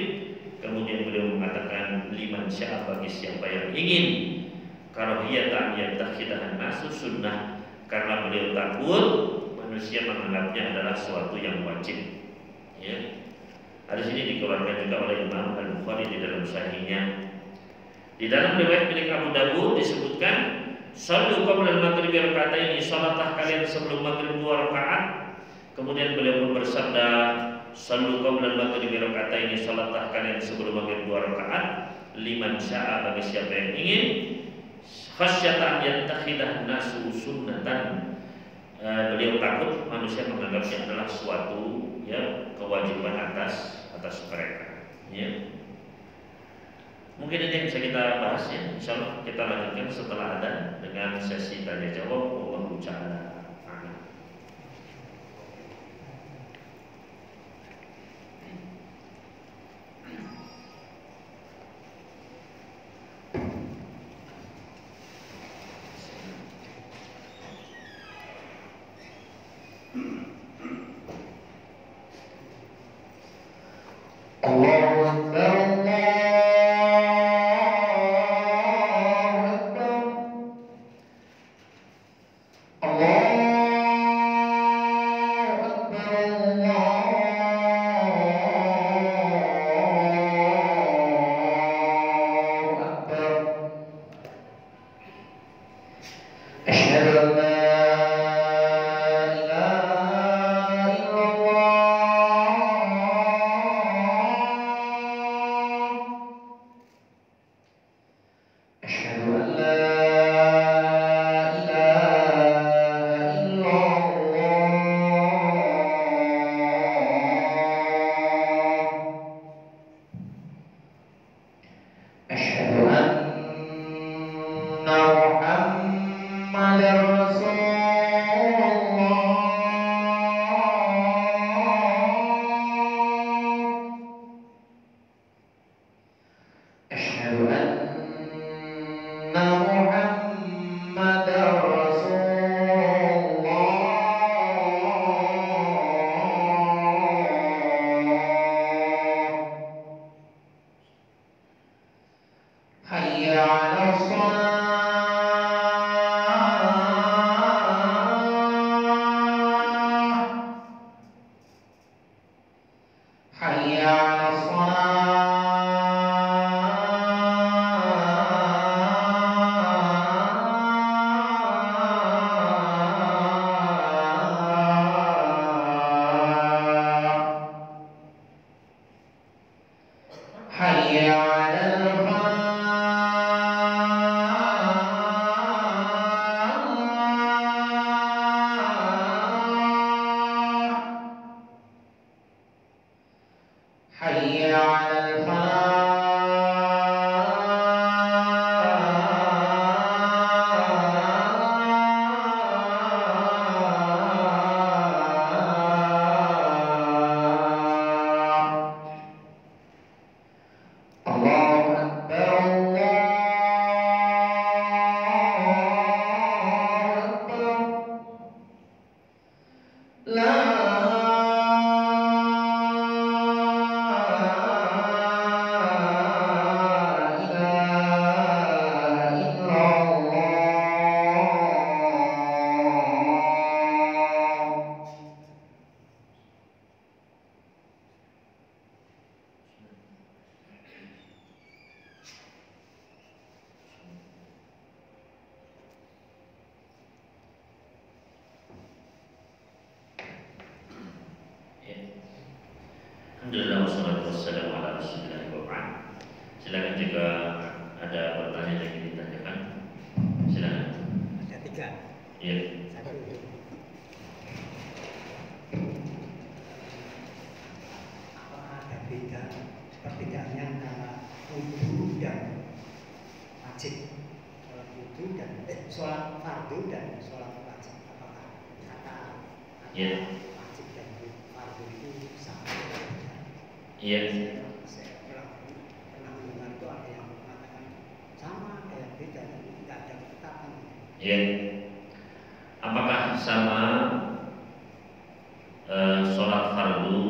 Kemudian beliau mengatakan liman syaa, bagi siapa yang ingin. Karahiyatan yatakhidahan nasu sunnah, karena beliau takut manusia menganggapnya adalah suatu yang wajib. Ya. Hadis ini dikeluarkan juga oleh Imam Al-Bukhari di dalam sahihnya. Di dalam riwayat milik Abu Dawud disebutkan, "Shallu qabla al-maghribi raka'ataini." Salatlah kalian sebelum maghrib 2 rakaat. Kemudian beliau pun bersabda, "Shallu qabla al-maghribi raka'ataini." Salatlah kalian sebelum maghrib 2 rakaat. Liman syaa, bagi siapa yang ingin. Khasyatan yattakhidah nasu sunnatan. Beliau takut manusia menganggapnya adalah suatu, ya, kewajiban atas mereka. Ya. Mungkin ini yang bisa kita bahas, ya. Insyaallah kita lanjutkan setelah adzan dengan sesi tanya jawab. Wallahu ta'ala a'lam. Allahu Akbar, Allahu Akbar. أشهد أن محمدا رسول الله حي على الصلاة حي على الصلاة حي على الفلاح حي على الفلاح الله أكبر الله أكبر لا إله إلا الله Ya. Alhamdulillah wassalatu wassalamu ala rasulillah wa ba'd. Silakan jika ada pertanyaan yang ingin ditanyakan. Silakan. Ada 3. Iya. 1. Apakah ada perbedaannya antara wudu dan wajib? Sholat fardu dan sholat wajib. Apakah kata Iya. wajib dan fardu itu sama? Iya. Saya pernah mendengar itu ada yang mengatakan sama, ada yang beda, dan tidak ada ketetapan. Iya. Apakah sama sholat fardu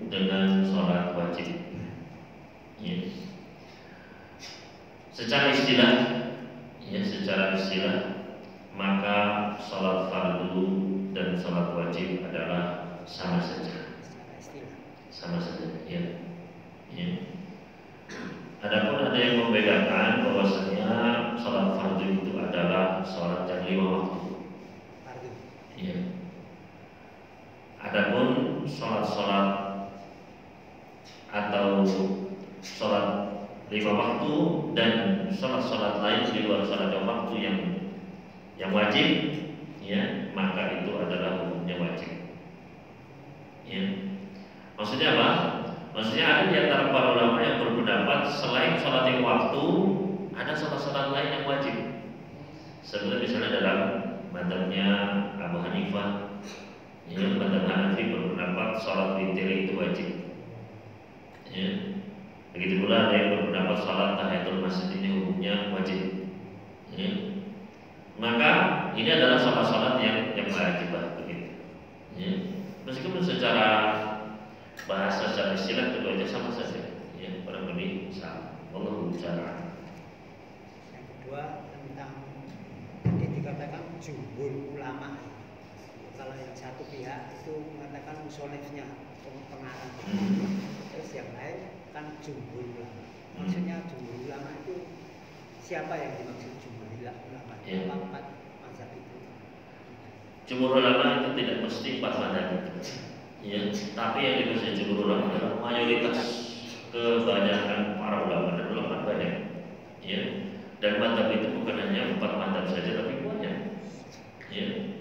dengan sholat wajib? Ya. Secara istilah, maka sholat fardu dan sholat wajib adalah sama saja. Secara istilah. Sama saja. Ya. Ya. Adapun ada yang membedakan bahwasanya sholat fardu itu adalah sholat yang 5 waktu. Fardu. Ya. Adapun sholat atau sholat 5 waktu dan sholat lain di luar sholat 5 waktu yang wajib, ya, maka itu adalah hukumnya wajib. Ya. Maksudnya apa? Maksudnya ada di antara para ulama yang berpendapat selain sholat 5 waktu ada sholat lain yang wajib. Seperti misalnya dalam madzhabnya Abu Hanifah, ya, madzhab Hanafi berpendapat sholat witir itu wajib. Ya. Begitu pula ada yang berpendapat sholat tahiyatul masjid ini hukumnya wajib. Ya. Maka ini adalah sholat yang wajib, begitu. Ya. Meskipun secara bahasa, secara istilah keduanya sama saja, ya, kurang lebih sama. Wallahu ta'ala. Yang kedua tentang tadi dikatakan jumhur ulama. Kalau yang satu pihak itu mengatakan musolifnya pengarang, terus yang lain kan jumhur ulama. Maksudnya jumhur ulama itu siapa yang dimaksud jumhur ulama? Ya. 4 mazhab itu. Jumhur ulama itu tidak mesti 4 mazhab itu. Ya, tapi yang dimaksud jumhur ulama adalah mayoritas, kebanyakan para ulama dan ulama banyak. Ya. Dan mazhab itu bukan hanya 4 mazhab saja, tapi banyak. Ya.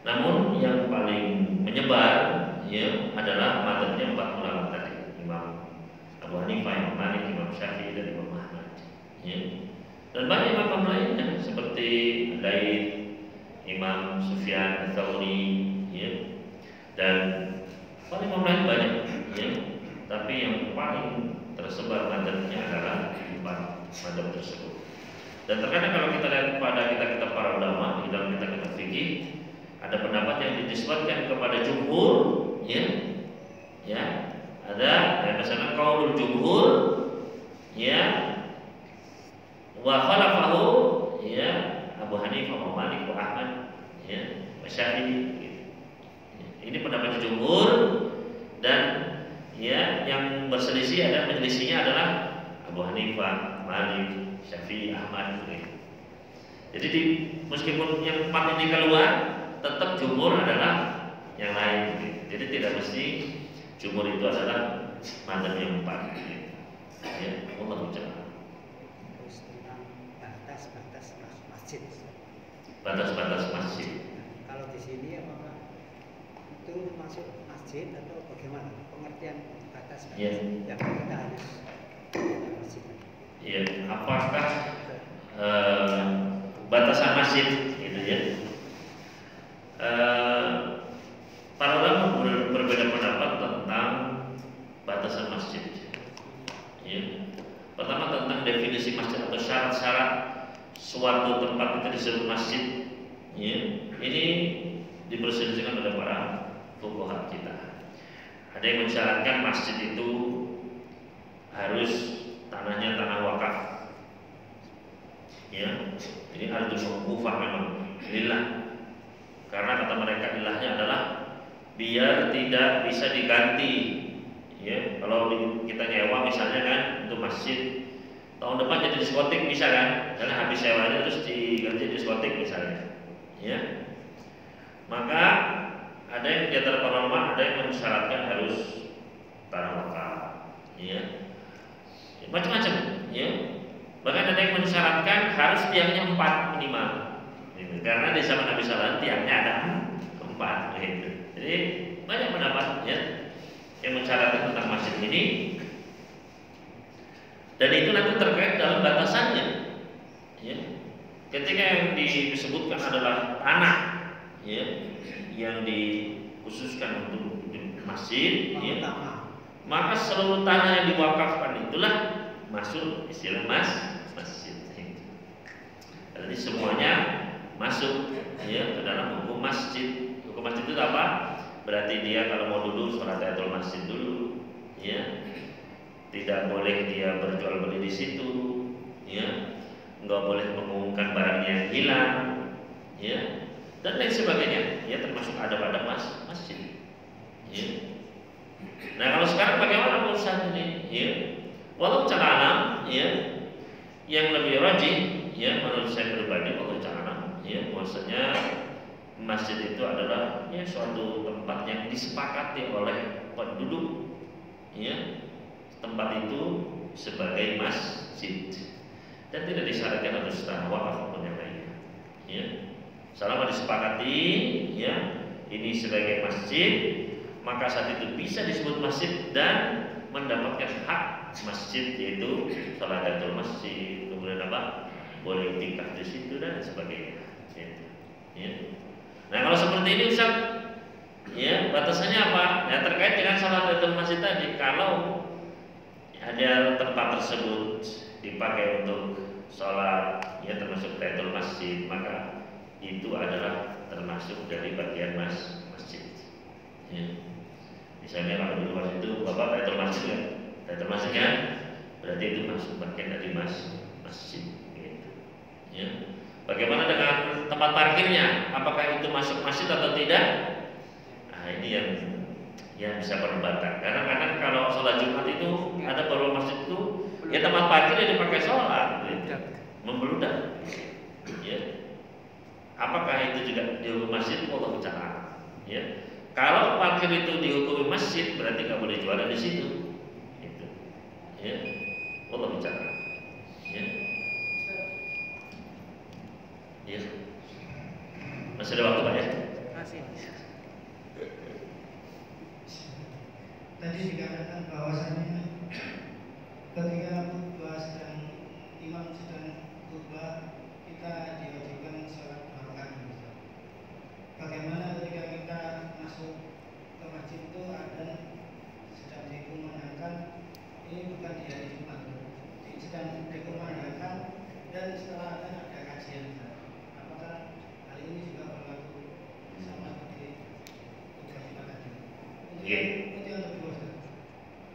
Namun yang paling menyebar, ya, adalah mazhabnya 4 ulama tadi, Imam Abu Hanifah, Imam Malik, Imam Syafi'i, dan Imam Ahmad. Ya. Dan banyak imam lainnya seperti Laits, Imam Sufyan Ats-Tsauri, ya. Dan paling imam lain banyak, ya. Tapi yang paling tersebar mazhabnya adalah 4 mazhab tersebut. Dan terkadang kalau kita lihat pada kita para ulama di dalam kita fikih, ada pendapat yang dinisbatkan kepada jumhur, ya, ada misalnya qaulul jumhur, ya, wa khalafahu, ya, Abu Hanifah, Malik, Ahmad, ya, Syafi'i. Ini pendapat jumhur, dan ya yang berselisih ada penyelisihnya adalah Abu Hanifah, Malik, Syafi'i, Ahmad. Jadi meskipun yang 4 ini keluar, tetap jumhur adalah yang lain. Jadi tidak mesti jumhur itu adalah mazhab yang 4. Ya, Allah Ta'ala. Terus tentang batas-batas masjid. Batas-batas masjid. Kalau di sini apakah itu masuk masjid atau bagaimana pengertian batas-batas yang kita harus masjid? Ya, apakah batasan masjid gitu ya? Para ulama berbeda pendapat tentang batasan masjid. Ya. Pertama tentang definisi masjid atau syarat-syarat suatu tempat itu disebut masjid. Ya. Ini diperselisihkan oleh para fuqaha kita. Ada yang mensyaratkan masjid itu harus tanahnya tanah wakaf. Ya, ini harus mawqufah memang lillah. Karena kata mereka ilahnya adalah biar tidak bisa diganti. Ya, kalau kita nyewa misalnya kan untuk masjid, tahun depan jadi diskotik bisa kan? Karena habis sewanya terus diganti diskotik misalnya. Ya. Maka ada yang di antara para ulama ada yang mensyaratkan harus tanah wakaf. Ya. Macam-macam, ya. Bahkan ada yang mensyaratkan harus tiangnya 4 minimal. Gitu. Karena di zaman Nabi SAW tiangnya ada 4. Gitu. Jadi banyak pendapat ya yang mensyaratkan tentang masjid ini. Dan itu nanti terkait dalam batasannya. Ya. Ketika yang disebutkan adalah tanah, ya, yang dikhususkan untuk masjid, ya, maka seluruh tanah yang diwakafkan itulah masuk istilah masjid. Jadi semuanya masuk ya ke dalam hukum masjid. Hukum masjid itu apa? Berarti dia kalau mau duduk sholat tahiyatul masjid dulu, ya. Tidak boleh dia berjual beli di situ, ya. Enggak boleh mengumumkan barangnya yang hilang, ya. Dan lain sebagainya, ya termasuk adab-adab masjid. Ya. Nah kalau sekarang bagaimana urusan ini? Ya. Walau cara alam, ya, yang lebih rajih, ya menurut saya pribadi, walau cara alam, ya, bahwasanya masjid itu adalah ya suatu tempat yang disepakati oleh penduduk, ya, tempat itu sebagai masjid dan tidak disyaratkan harus tanah wakaf maupun yang lainnya, ya. Selama disepakati, ya, ini sebagai masjid, maka saat itu bisa disebut masjid dan mendapatkan hak masjid, yaitu sholatul masjid, kemudian apa? Boleh iktikaf di situ dan sebagainya. Ya. Nah kalau seperti ini Ustaz, ya batasannya apa? Ya terkait dengan sholatul masjid tadi. Kalau ada tempat tersebut dipakai untuk sholat, ya termasuk tahiyatul masjid, maka itu adalah termasuk dari bagian masjid. Ya. Misalnya kalau di luar itu bapak tahiyatul masjid kan, tahiyatul masjid kan, berarti itu masuk bagian dari masjid. Gitu. Ya. Bagaimana dengan tempat parkirnya? Apakah itu masuk masjid atau tidak? Nah ini yang bisa perdebatan. Karena kadang kalau sholat Jumat itu ada beberapa masjid itu, ya tempat parkirnya dipakai sholat, gitu. Membeludak. Ya. Apakah itu juga dihukum masjid? Allah bicara. Ya. Kalau parkir itu dihukumi masjid, berarti nggak boleh jualan di situ. Gitu. Ya. Allah bicara. Ya. Ya. Masih ada waktu Pak ya? Masih. Tadi dikatakan bahwasannya ketika khutbah sedang imam sedang khutbah kita diwajibkan sholat 2 rakaat. Bagaimana ketika kita masuk ke masjid itu ada sedang dikumandangkan ini bukan di hari Jumat, sedang dikumandangkan dan setelah ada kajian. Apakah hal ini juga berlaku sama seperti tugas kita tadi? Untuk yang kedua,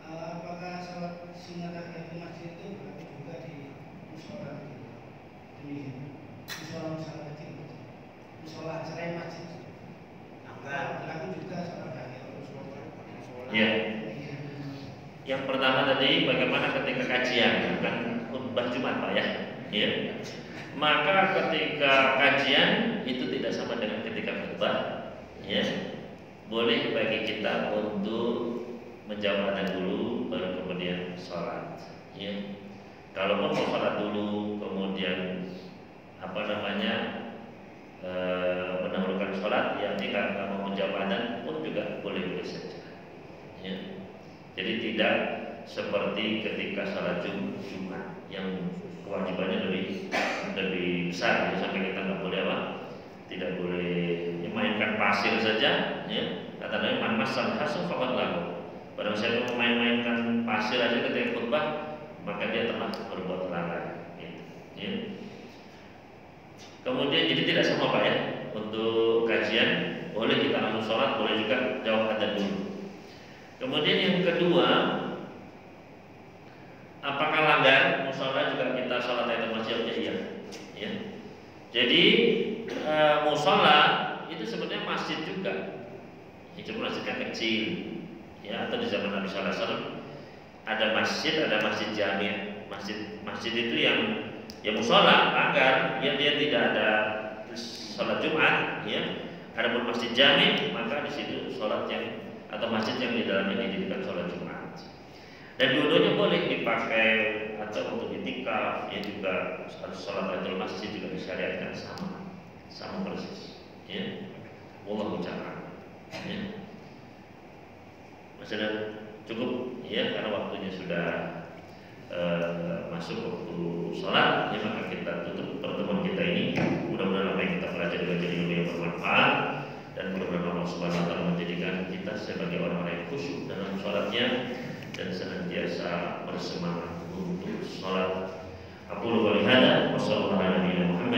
apakah sholat sunat tahiyatul masjid itu berlaku juga di musola kecil? Demikian, musola kecil, musola selain masjid. Berlaku juga sholat tahiyatul masjid. Ya. Yang pertama tadi bagaimana ketika kajian, bukan khutbah Jumat Pak ya. Ya. Maka ketika kajian itu tidak sama dengan ketika khutbah. Ya. Boleh bagi kita untuk menjawab adzan dulu baru kemudian sholat. Ya. Kalau mau sholat dulu kemudian mendahulukan sholat, ya tidak mau menjawab adzan pun juga boleh saja. Ya. Jadi tidak seperti ketika sholat Jumat yang kewajibannya lebih besar, ya, sampai kita nggak boleh tidak boleh memainkan pasir saja. Ya. Kata Nabi, man masal hasu faqad lahu. Barang siapa memainkan pasir aja ketika khutbah, maka dia telah berbuat lalai. Ya. Kemudian jadi tidak sama Pak ya. Untuk kajian boleh kita langsung sholat, boleh juga jawab adzan dulu. Kemudian yang kedua, apakah langgar musola juga kita sholat tahiyatul masjid? Iya. Ya. Jadi musola itu sebenarnya masjid juga. Ya, cuma masjid yang kecil. Ya, atau di zaman Nabi Sallallahu Alaihi Wasallam ada masjid jami'. Masjid itu yang ya musola, langgar, dia tidak ada sholat Jumat. Ya. Adapun masjid jami', maka di situ sholat yang atau masjid yang di dalamnya didirikan sholat Jumat. Dan dua-duanya boleh dipakai atau untuk itikaf, ya juga sholat tahiyatul masjid juga disyariatkan sama persis. Ya, wallahu ta'ala. Ya. Masih ada cukup ya karena waktunya sudah masuk waktu sholat. Ya, maka kita tutup pertemuan kita ini. Mudah-mudahan apa yang kita pelajari menjadi ilmu yang bermanfaat. Dan mudah-mudahan Allah Subhanahu wa taala menjadikan kita sebagai orang-orang yang khusyuk dalam sholatnya dan senantiasa bersemangat untuk sholat. Aku lupa lihada, wassalamualaikum warahmatullahi wabarakatuh.